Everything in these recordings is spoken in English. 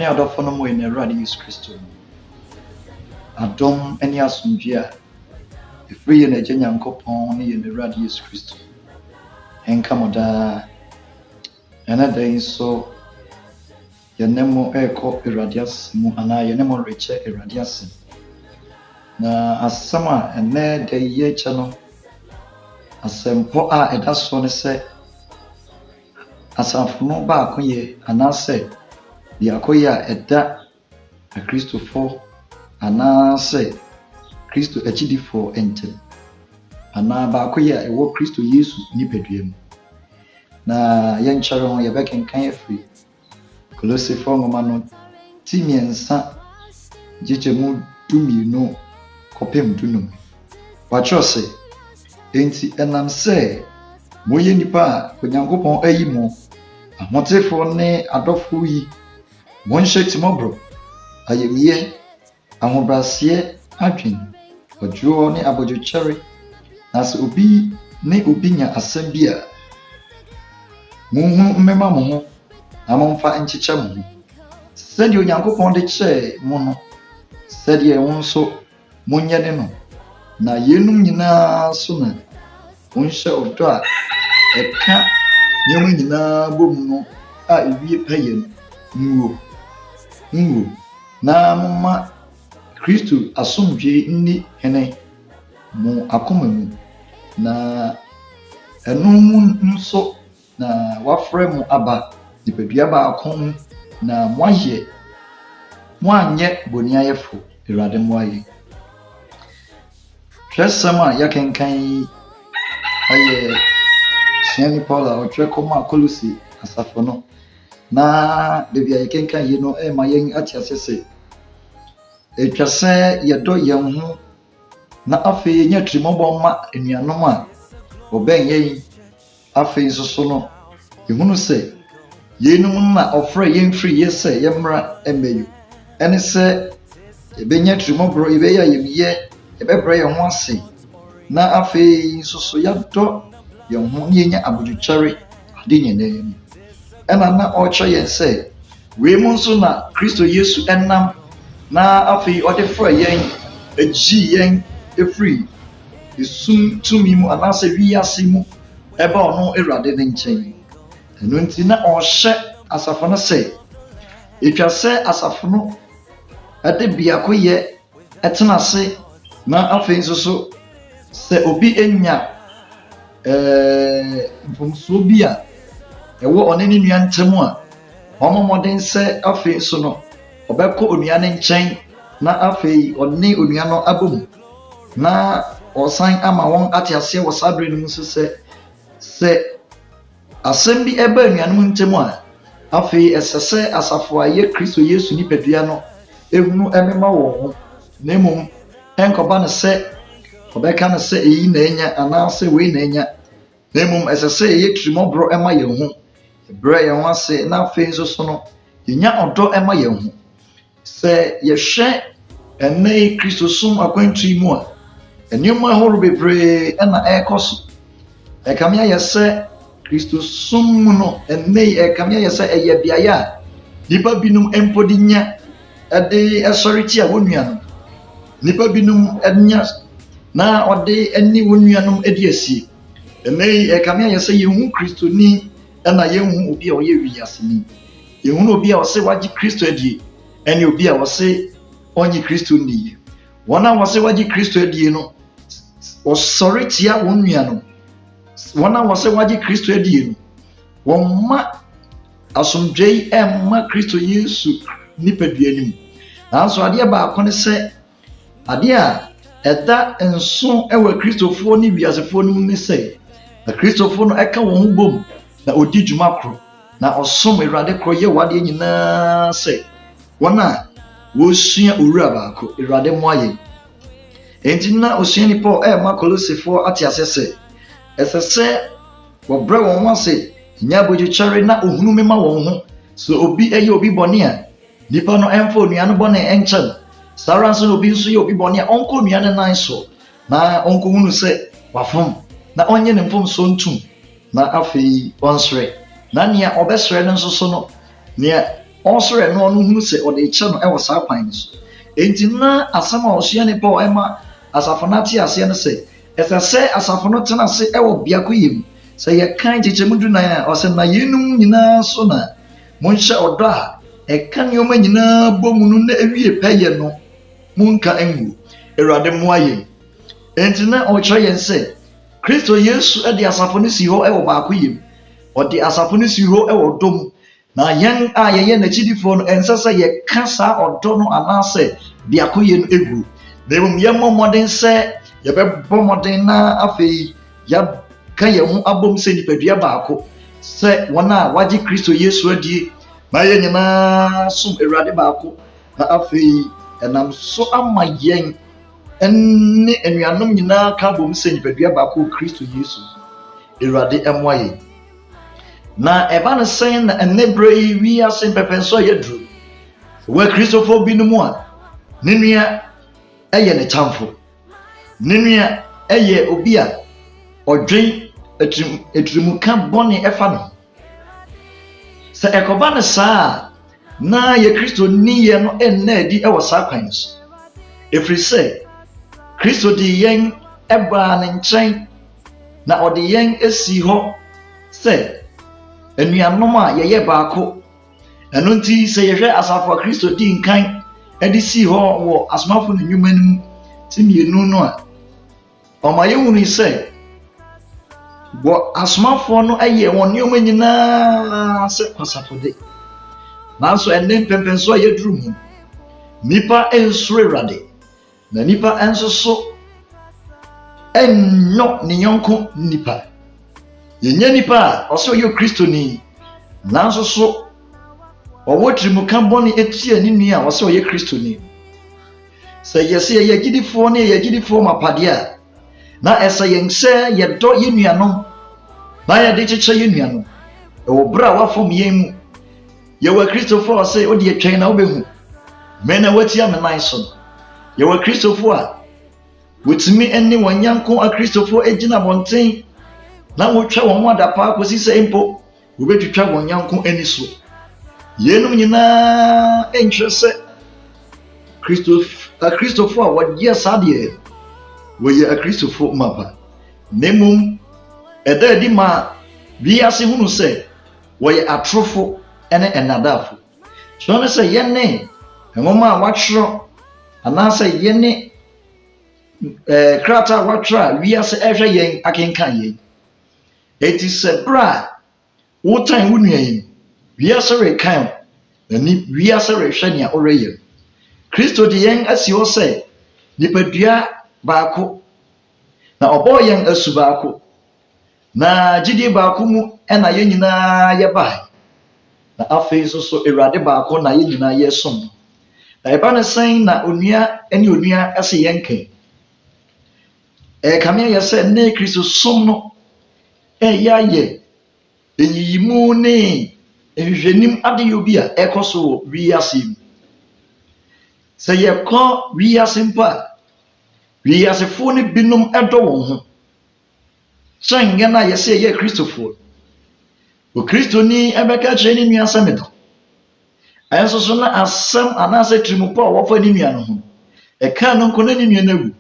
ne adɔfo no mo in Awurade Yesu Kristo adom ne asomdwe a ɛfiri yɛn Agya Nyankopɔn ne yɛn Awurade Yesu Kristo ɛnka mo daa. ɛna da yi nso yɛne mo ɛrekɔ Awurade ase mu anaa yɛne mo rekyɛ Awurade ase. Na asɛm a ɛnɛ da yi yɛkyɛ no asɛmpɔ a ɛda soɔ ne sɛ asafo no baako yɛ anaasɛ deɛ akɔyɛ a ɛda akristofo anaasɛ Kristo akyidifoɔ ntam anaa baako yɛ a ɛwɔ Kristo Yesu nipadua mu. Na yɛnkyɛre ho yɛbɛkenkan afiri Kolosifoɔ nwoma no ti 3 gyekyɛmu 12 kɔpem 15. Wɔakyerɛ sɛ enti ɛnam sɛ moyɛ nipa a Onyankopɔn ayi mo ahotefoɔ ne adɔfo yi monhyɛ timɔborɔ, ayamyɛ, ahobraseɛ, adwen, ɔdwoɔ ne abodwokyɛre. Na sɛ obi nya asɛm bi a monhu mmɛma mo ho na momfa nkyekyɛ mo ho sɛdeɛ Onyankopɔn de kyɛɛ mo no, sɛdeɛ wo nso monyɛ ne no. Na yenum nyinaa so na monhyɛ ɔdɔ a ɛka nneɛma nyinaa bom no a ewie pɛyɛ no nwuo. Na moma Kristo asomdwe nni hene mo akoma mu. Na ɛno mu nso na wafrɛ mo aba nipadua baako mu na moanyɛ boniayɛfo. Awurade mmoayɛ. Twerɛsɛm a yɛkenkan yi ayɛ suani Paul a ɔtwerɛ kɔma Kolosi asafo no. Na dabi a yɛkenkan yi no ɛma yɛn ate ase sɛ ɛtwa sɛ yɛdɔ yɛn ho na afei yɛnyɛ tirimɔbɔ ma anuanom a wɔbɛn yɛn. Afei nso so no yɛhunu sɛ yɛnum na ɔfrɛ yɛn firi yɛ sɛ yɛmmra mmɛyu ɛne sɛ yɛbɛnyɛ tirimɔborɔ, yɛbɛyɛ ayamyɛ, yɛbɛbrɛ yɛn ho ase. Na afei nso so yɛadɔ yɛn ho ne yɛnya abodwokyɛre ade nyinaa mu. Ɛna na ɔkyerɛ yɛn sɛ wei mu nso na Kristo Yesu ɛnam na afei ɔde frɛ yɛn agyi yɛn efiri esum tumi mu anaasɛ wiase mu ɛba ɔno Awurade ne nkyɛn. Ɛno nti na ɔhyɛ asafo no sɛ ɛtwa sɛ asafo no ɛde biakoyɛ ɛtena ase. Na afei nso so sɛ obi enya mfomsoɔ bi a ɛwɔ ɔne ne nua ntam a ɔmo mmɔden sɛ afei nso no ɔbɛkɔ onua ne nkyɛn na afei ɔne onua no abom. Na ɔsan ama wɔn ate aseɛ wɔ saa bere no mu nso sɛ asɛm bi ɛba anuanom ntam a afei ɛsɛ sɛ asafo a yɛ Kristo Yesu nipadua no ehunu ɛmema wɔn ho. Na mmom ɛnkɔba no sɛ ɔbɛka no sɛ eyi na enya anaasɛ wei na enya. Na mmom ɛsɛ sɛ yɛyɛ tirimɔborɔ ɛma yɛn ho, yɛbrɛ yɛn ho ase. Na afei nso so no yɛnya ɔdɔ ɛma yɛn ho. Sɛ yɛhwɛ ɛnɛ Kristo som akwantu yi mu a nneɛma ahorow bebree ɛna ɛrekɔ so. Ɛkame ayɛ sɛ Kristo som mu no ɛnɛ ɛkame ayɛ sɛ ɛyɛ beaeɛ a nipa binom mpo de nya ɛde ɛsɔre tia wɔn nuanom. Nipa binom ɛnya na ɔde ɛne wɔn nuanom ɛde asie. Ɛnɛ ɛkame ayɛ sɛ yɛhu Kristo ni ɛna yɛhu obi a ɔyɛ wiase ni. Yɛhu obi a ɔsɛ wagye Kristo adie ɛne obi a ɔsɛ ɔnye Kristo ni. Wɔn a wɔsɛ wagye Kristo adie no ɔsɔre tia wɔn nuanom. Wɔn a wɔsɛ wagye Kristo adie no wɔn ma asomdwe yi ɛmma Kristo Yesu nipadua anim. Nanso adeɛ baako ne sɛ adeɛ a ɛda nso ɛwɔ Kristofoɔ ne wiasefoɔ no mu ne sɛ Kristofoɔ no ɛka wɔn ho bom na ɔdi dwuma koro na ɔsom Awurade koro yɛ wadeɛ nyinaa sɛ wɔn a wɔsua owura baako. Awurade mmoayɛ. Enti na osuani Paul ɛma Kolosifoɔ ate ase sɛ ɛsɛ sɛ wɔbrɛ wɔn ho ase, nya abodwokyɛre na ohunu mema wɔn ho. So obi ɛyɛ obi bɔne a nipa no ɛmfa onua no bɔne ɛnkyɛn. Saa ara nso na obi nso yɛ obi bɔne a ɔnkɔ onua no nan so na ɔnkɔhunu sɛ wafom na ɔnyɛ ne mfomso ntum na afei ɔnsrɛ. Na nea ɔbɛsrɛ no nso so no nea also a no hunu se or the channel I was our pines. Entina asama osiane po ema asafonati ase ne se esa se asafonoti na se e wo biako yim se ye kan jejemudu na ya o se na yenum nyina so na monhye odo a e kan yoma nyina bomunu na ewie peye no munka engu erade moaye entina o kire yen se Kristo Yesu e de asafoni si ho e wo baako yim o de asafoni si ho e wo dom na yen a ye na chidifo no ensa se ye kasa odo no anase biako ye no egu na mum ye momoden se ye be bomodin na afei ya kan ye hu abom se nipadua baako se wona waji Kristo Yesu adie na ye nyina sum Ewurade baako na afei enam so ama yen enne enuanom nyina ka bom se nipadua baako Kristo Yesu Ewurade emoye na eba no sen na enebre wi asen pepenso yedru we Christopher binumu a nenua eye ne chamfo nenua eye obi a odwen etrimu kan boni efa no se ekoba ne saa na ye Kristo ni ye no enna di e wasa kwan so efri se Kristo di yen eba ne nchen na odi yen esi ho se enuanom a ye baako eno nti se ye hwe asafo Kristo di nkan edi si ho wo asmafo ne nyumanum ti mienu no a omaye hunu se bo asmafo no aye won nyoma nyina se kwasafo de nanso enne pempenso ye duru mu nipa ensure Ewurade na nipa ensoso enno ne yonko nipa yenye nipa oso yo Kristo ni nanso so owotrimu kan boni etia ni nua oso ye Kristo ni se yesi ye gidifo ne ye gidifo mapade a na esa yense ye do ye nuanom na ye de cheche ye nuanom e wo bra wafom yemu ye wa Christopher say odi etwen na obehu me na watia me nan so ye wa Christopher a wotimi enne wanyanko a Christopher ejina bonten na wotwa won adapa akosi se empo wobetwitwa wanyanko eni so yenum nyina entrese Christopher what yes adie we ye a Christopher mapa nemum eda di ma biase hunu se we atrofo ene enadafo so ne se yenne enoma watro anase yenne krata watra wiase ehwe yen akenkan yen eti se bra wotan wunua yen wiase rekan ani wiase rehwe nia oreye Kristo di yen asi o se nipadua baako na obo yen asu baako na gidi baako mu ena yen nyina ye bai na afei so Ewurade baako na yen nyina ye som na eba ne sen na onua ene onua ase yen kan kame ye se ne Kristo som no yaye enyiyimu ne ehwenim ade yobi a ekoso wiase se ye ko wiase mpa wiase fo ne binum edo won ho senge na ye se ye Christopher o Kristo ni ebeka che ni nua samedo ayenso so na asem anase trimupo wo fa ni nua no ho ka no nko na ni nua na wu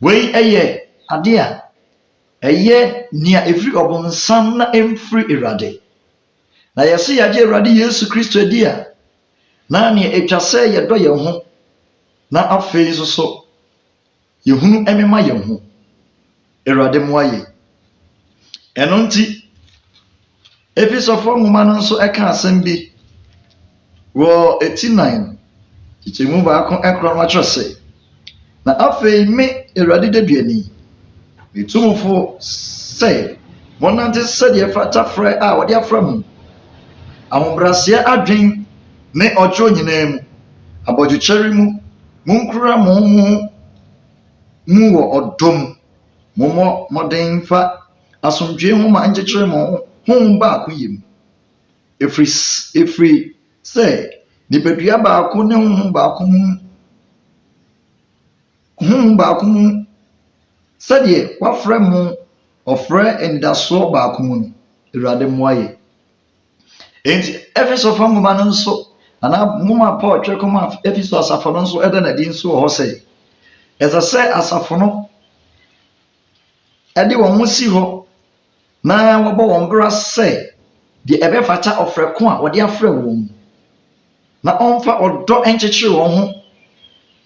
wei eye ade a eye nia efri obonsam na emfri Ewurade na ye se yaje Ewurade Yesu Kristo adi a na ne etwase ye do ye ho na afei so ye hunu emema ye ho Ewurade moaye eno nti episofo nwoma no nso eka asem bi wo 89 ichemu ba ko ekro no atwese na afei me Ewurade daduani bitumfo say monante sede fata frɛ a wɔde afra mu ahombrase adwen ne ɔdwo nyinaa mu abɔdwecheri mu munkura mu wɔ ɔdom momɔ moden fa asomdwe ho ma nkyekere mo ho ba akoyim efri sɛ nipadua baako ne ho baako mu sɛdeɛ wafrɛ mu ɔfrɛ endaso baako mu no Ewurade moaye enti Efeso fa nwoma no nso ana nwoma Paul twerɛ kɔma Efeso asafo no nso ɛda na di nso wɔ hɔ sɛ ɛsɛ sɛ asafo no ɛde wɔn ho si hɔ na wɔbɔ wɔn bra sɛ deɛ ɛbɛfata ɔfrɛko a wɔde afrɛ wɔn na ɔmfa ɔdɔ nkyekyere wɔn ho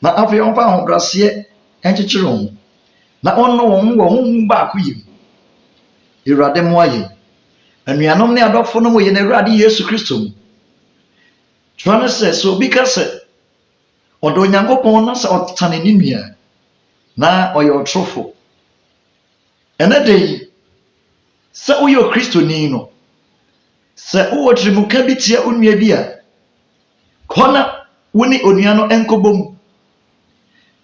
na afei ɔmfa ahobraseɛ nkyekyere wɔn ho na ɔnno wɔn wɔ honhom baako yim Awurade mo ayɛ anuanom ne adɔfo no mo yɛ na Awurade Yesu Kristo mu twerɛ no sɛ obi ka sɛ ɔdɔ Onyankopɔn na sɛ ɔtane ne nua na ɔyɛ ɔtorofo ɛnɛ da yi sɛ woyɛ Kristoni no sɛ wowɔ tirimuka bi tia onua bi a kɔ na wo ne onua no nkɔbɔ mu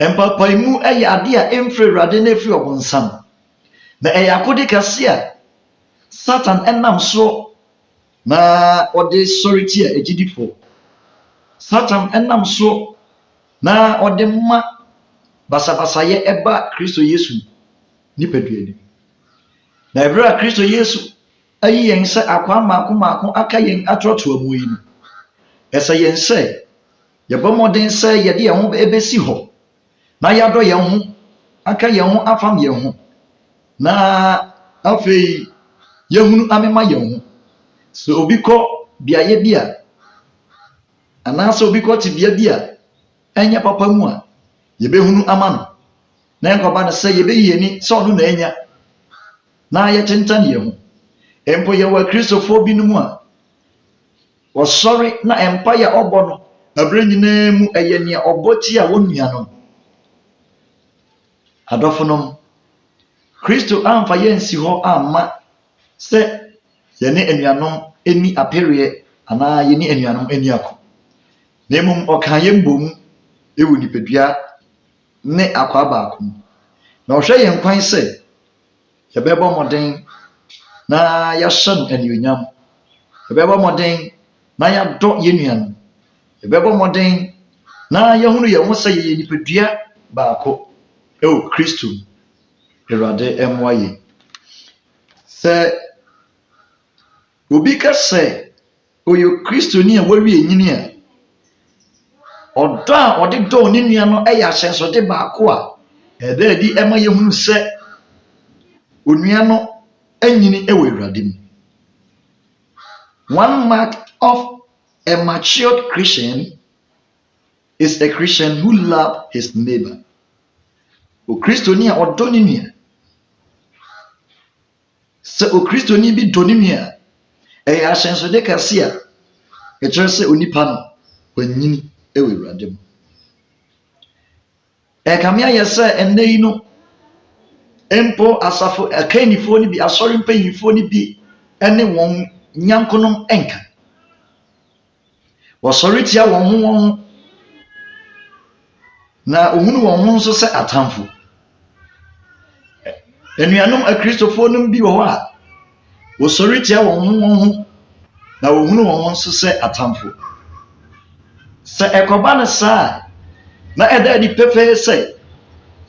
mpapaimu ɛyɛ ade a ɛmfiri Awurade na ɛfiri ɔbonsam na ɛyɛ akode kɛse a Satan ɛnam so na ɔde sɔre tia agyidifo Satan ɛnam so na ɔde ma basabasayɛ ɛba Kristo Yesu nipadua ni na ɛberɛ a Kristo Yesu ayi yɛn sɛ akwa maako aka yɛn atrɔto amu yi no ɛsɛ yɛn sɛ yɛbɔ mmɔden sɛ yɛde yɛn ho ɛbɛsi hɔ na yɛadɔ yɛn ho aka yɛn ho afam yɛn ho na afei yɛhunu amema yɛn ho sɛ obi kɔ beaeɛ bi a anaasɛ obi kɔ tebea bi a ɛnyɛ papa mu a yɛbɛhunu ama no na nkɔba no sɛ yɛbɛyi yɛni sɛ ɔno na anya na yɛtentan yɛn ho mpo yɛwɔ Kristofoɔ bi no mu a wɔsɔre na ɛmpa yɛ ɔbɔ no abere nyinaa mu ɛyɛ nea ɔbɔ ti a wɔn nua no adɔfonom Kristo amfa yɛn si hɔ amma sɛ yɛne anuanom ani apɛreɛ anaa yɛne anuanom ani ako na mmom ɔka yɛn bom ɛwɔ nipadua ne akwa baako mu na ɔhwɛ yɛn kwan sɛ yɛbɛbɔ mmɔden na yɛahyɛ no anuonyam yɛbɛbɔ mmɔden na yɛadɔ yɛn nuanom yɛbɛbɔ mmɔden na yɛhunu yɛn ho sɛ yɛyɛ nipadua baako ɛwɔ Kristo Awurade ɛmmoa yɛn sɛ obi ka sɛ ɔyɛ Kristoni a wɔawie nyini a ɔdɔ a ɔde dɔɔ ne nua no ɛyɛ ahyɛnsode baako a ɛda adi ɛma yɛhunu sɛ onua no anyini ɛwɔ Awurade mu. One mark of a matured Christian is a Christian who loves his neighbor. Okristoni a ɔdɔ ne nua sɛ okristoni bi dɔ ne nua ɛyɛ ahyɛnsode kɛse a ɛkyerɛ sɛ onipa no wanyini ɛwɔ Awurade mu. Ɛkame ayɛ sɛ ɛnnɛ yi no mpo asafo akainifoɔ no bi asɔre mpanyinfoɔ no bi ɛne wɔn nyankonom ɛnka wɔsɔre tia wɔn ho na ohunu wɔn ho nso sɛ atamfo anuanom akristofoɔ no bi wɔ hɔ a wɔsɔre tia wɔn ho na ohunu wɔn ho nso sɛ atamfo sɛ ɛkɔba no saa na ɛda adi pɛpɛɛ sɛ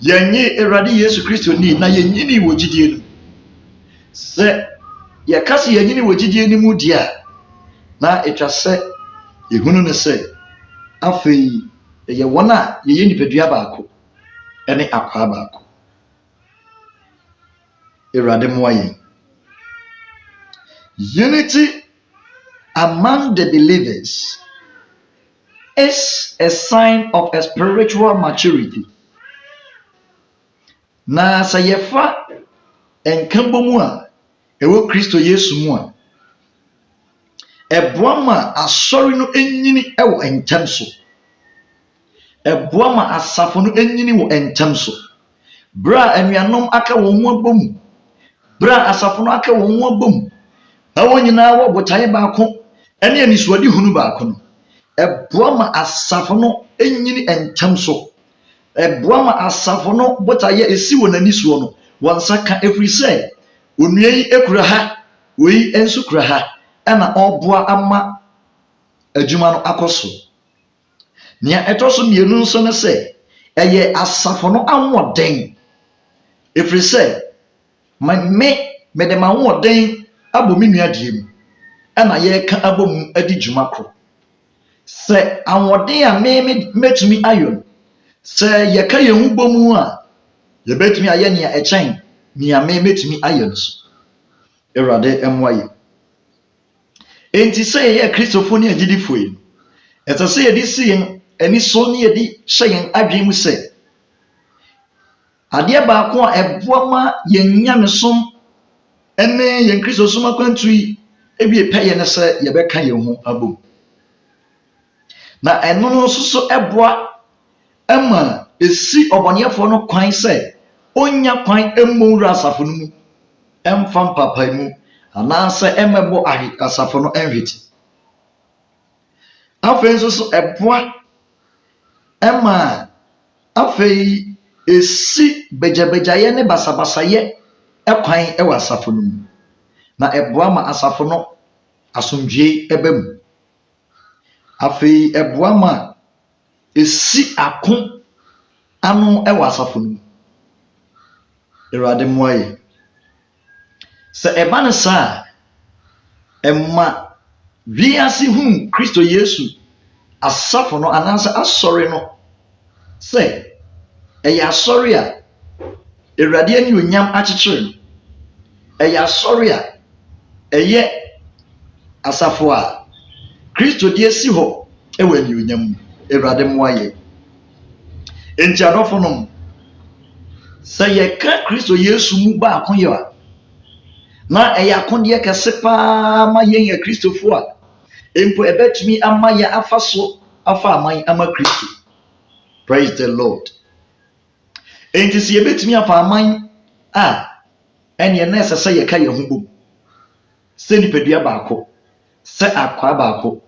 yɛnye Awurade Yesu Kristo ni na yɛnyini wɔ gyidie no sɛ yɛka sɛ yɛnyini wɔ gyidie no mu deɛ a na ɛtwa sɛ yɛhunu no sɛ afei yɛyɛ wɔn a yɛyɛ nipadua baako ɛne akwa baako. Awurade mmoa yɛn. Unity among the believers is a sign of a spiritual maturity. Na sɛ yɛfa nkambɔ mu a ɛwɔ Kristo Yesu mu a ɛboa ma asɔre no ɛnyini ɛwɔ ntɛm so ɛboa ma asafo no ɛnyini wɔ ntɛm so berɛ a anuanom aka wɔn ho abɔ mu berɛ a asafo no aka wɔn ho abɔ mu na wɔn nyinaa wɔ botaeɛ baako ɛne anisoade hunu baako no ɛboa ma asafo no ɛnyini ntɛm so ɛboa ma asafo no botaeɛ esi wɔ n'ani soɔ no wɔn nsa ka ɛfiri sɛ onua yi ekura ha oyi nso kura ha ɛna ɔboa ama adwuma no akɔ so. Nea ɛtɔ so mmienu nso ne sɛ ɛyɛ asafo no ahoɔden ɛfiri sɛ mede ma ahoɔden abɔ me nua deɛ mu ɛna yɛka abom adi dwuma koro sɛ ahoɔden a metumi ayɔ no sɛ yɛka yɛn ho bɔ mu a yɛbɛtumi ayɛ nea ɛkyɛn nea metumi ayɛ no so Awurade mmoa yɛ enti sɛ yɛyɛ kristofo ne agyidifo yi ɛsɛ sɛ yɛde si yɛn ani so ne yɛde hyɛ yɛn adwene mu sɛ adeɛ baako a ɛboa ma yɛn nyamesom ɛne yɛn kristosom akwantu yi ebi pɛ yɛn sɛ yɛbɛka yɛn ho abom na ɛno no nso so ɛboa ɛma esi ɔbɔneɛfoɔ no kwan sɛ onya kwan mmɔwura asafo no mu ɛmfa mpapa mu anaasɛ ɛmɛbɔ asafo no ɛnhwete afei nso so ɛboa ɛma afei esi begyabegyaeɛ ne basabasayɛ ɛkwan ɛwɔ asafo no mu na ɛboa ma asafo no asomdwee ɛbɛ mu afei ɛboa ma esi ako ano ɛwɔ asafo no mu Awurade mmoa yɛ sɛ ɛba ne saa ɛma wiase hu Kristo Yesu asafo no anaasɛ asɔre no sɛ ɛyɛ asɔre a Awurade ani onyam akyekyere no ɛyɛ asɔre a ɛyɛ asafo a Kristo de asi hɔ ɛwɔ ani onyam mu Awurade mmoa yɛ enti adɔfo no sɛ yɛka Kristo Yesu mu baako yɛ a na ɛyɛ akodeɛ kɛse paa ma yɛn yɛ kristofo a mpo ɛbɛtumi ama yɛ afa so afa aman ama Kristo praise the Lord enti sɛ yɛbɛtumi afa aman a ɛneɛ na ɛsɛ sɛ yɛka yɛn ho bom sɛ nipadua baako sɛ akwaa baako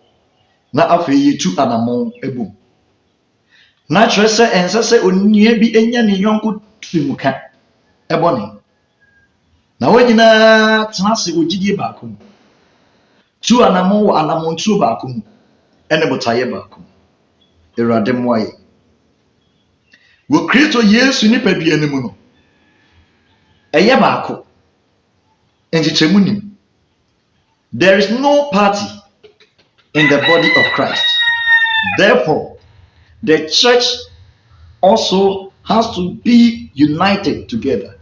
na afei yɛtu anammɔn abom na kyerɛ sɛ ɛnsɛ sɛ onua bi anya ne yɔnko tirimuka ɛbɔne na wɔn nyinaa tena ase wɔ gyidie baako mu tu anammɔn wɔ anammɔntuo baako mu ɛne botaeɛ baako mu Awurade mmoa yɛ wɔ Kristo Yesu nipadua no mu no ɛyɛ baako nkyekyɛmu nim there is no party in the body of Christ therefore the church also has to be united together.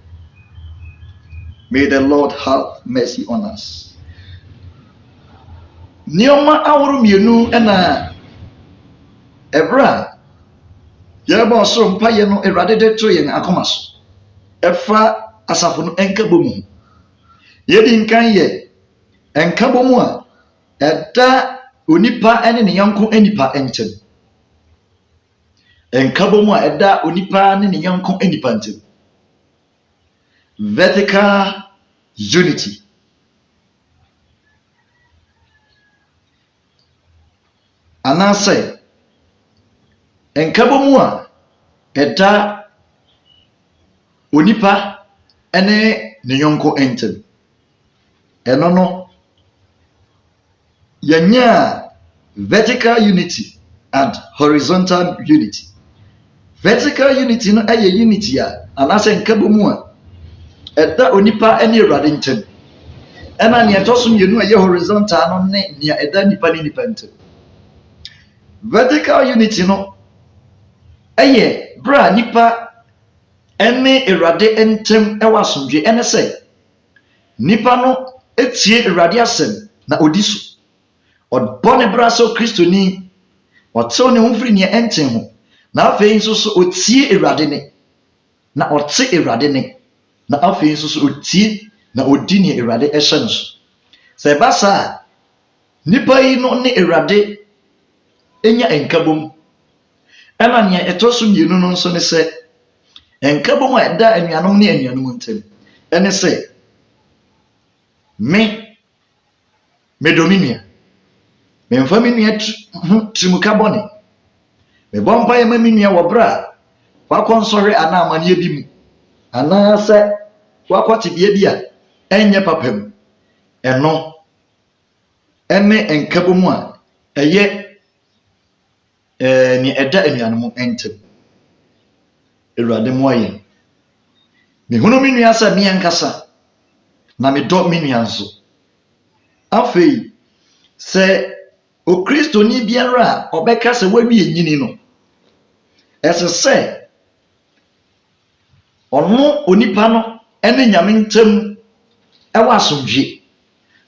May the Lord have mercy on us. Nneɛma ahorow mmienu ɛna ɛbra yɛbɔ ɔsoro mpaeɛ no Awurade de to yɛn akoma so ɛfa asafo no ɛnkabɔ mu yɛdi nkan yɛ ɛnkabɔ mu a ɛda onipa ɛne ne yɔnko anipa nkyɛn ɛnkabɔ mu a ɛda onipa ne ne yɔnko anipa nkyɛn vertical unity anaasɛ ɛnkabɔ mu a ɛda onipa ɛne ne yɔnko nkyɛn ɛno no yɛnya vertical unity and horizontal unity vertical unity no ɛyɛ unity a anaasɛ nkabɔ mu a ɛda onipa ɛne Awurade nkyɛn ɛna nea ɛtɔ so mmienu a ɛyɛ horizontal no ne nea ɛda nipa ne nipa nkyɛn vertical unity no ɛyɛ bra nipa ɛne Awurade ntɛm ɛwɔ asomdwe ɛne sɛ nipa no etie Awurade asɛm na odi so ɔbɔ ne bra sɛ Kristoni ɔtew ne ho firi nea ɛnten ho na afei nso so otie Awurade ne na ɔte Awurade ne na afei nso so otie na odi ne Awurade ɛhyɛ no so sɛ ɛba saa nipa yi no ne Awurade enya nkabom ɛna nea ɛtɔ so mmienu no nso ne sɛ nkabom a ɛda anuanom ne anuanom ntam ɛne sɛ medɔ me nua memfa me nua tirimuka bɔne mebɔ mpaeɛ ma me nua wɔ berɛ a wakɔ nsɔre anaa amanneɛ bi mu anaasɛ wakɔ tebea bi a ɛnyɛ papa mu ɛno ɛne nkabom a ɛyɛ nea ɛda anuanom ntam Awurade mmoa yɛn mehunu me nua sɛ me ankasa na medɔ me nua nso afei sɛ okristoni biara a ɔbɛka sɛ wawie nyini no ɛsɛ sɛ ɔno onipa no ɛne nyame ntam ɛwɔ asomdwe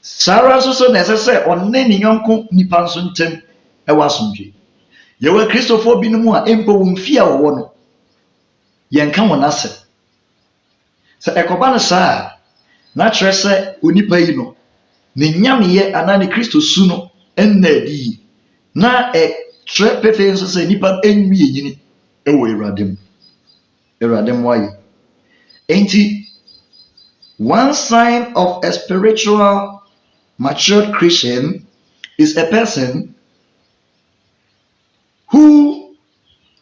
saa ara nso so na ɛsɛ sɛ ɔne ne yɔnko nipa nso ntam ɛwɔ asomdwe yɛwɔ kristofoɔ binom a mpo wɔn fie a wɔwɔ no yɛnka wɔn asɛm sɛ ɛkɔba no saa a na kyerɛ sɛ onipa yi no ne nyameyɛ anaa ne kristo su no ɛnna adi yi na ɛkyerɛ pefee nso sɛ nipa ɛnwie nyini ɛwɔ Awurade mu ayɛ enti one sign of a spiritual matured Christian is a person who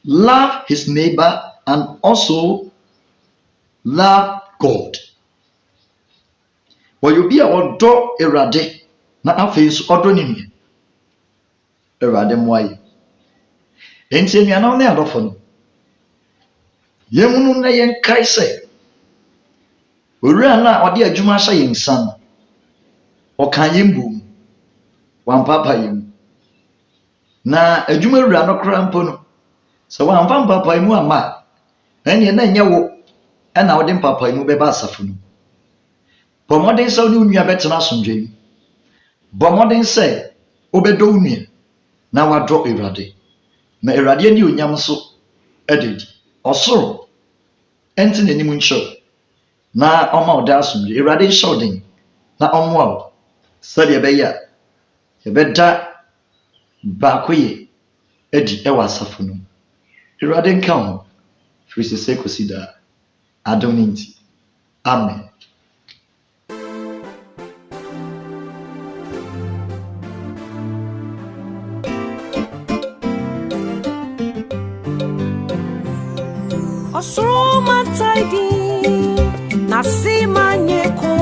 love his neighbor and also love God. Wɔyɛ obi a ɔdɔ Awurade na afei nso ɔdɔ ne nua. Awurade mu ayɛ. Enti anuanom ne adɔfo no, yɛn mu na yɛnkae sɛ owura no a ɔde adwuma ahyɛ yɛn nsa no ɔka yɛn bom wampapa yɛn mu na adwuma wura no koraa mpo no sɛ wamfa mpapa mu amma ɛneɛ na ɛnyɛ wo ɛna wode mpapa mu bɛba asafo no bɔ mmɔden sɛ wo ne wo nua bɛtena asomdwe mu bɔ mmɔden sɛ wobɛdɔ wo nua na wadɔ Awurade na Awurade ani onyam nso ɛdedi ɔsoro ɛnte n'anim nkyerɛw na ɔma ɔda asomdwe Awurade nhyɛ wo den na ɔmmoa wo sɛdeɛ ɛbɛyɛ a yɛbɛda baako yɛ adi ɛwɔ asafo no Awurade nka ho firi sɛsɛ kɔsi daa adom ne nti amen. Osoro mataidi nasima nyeko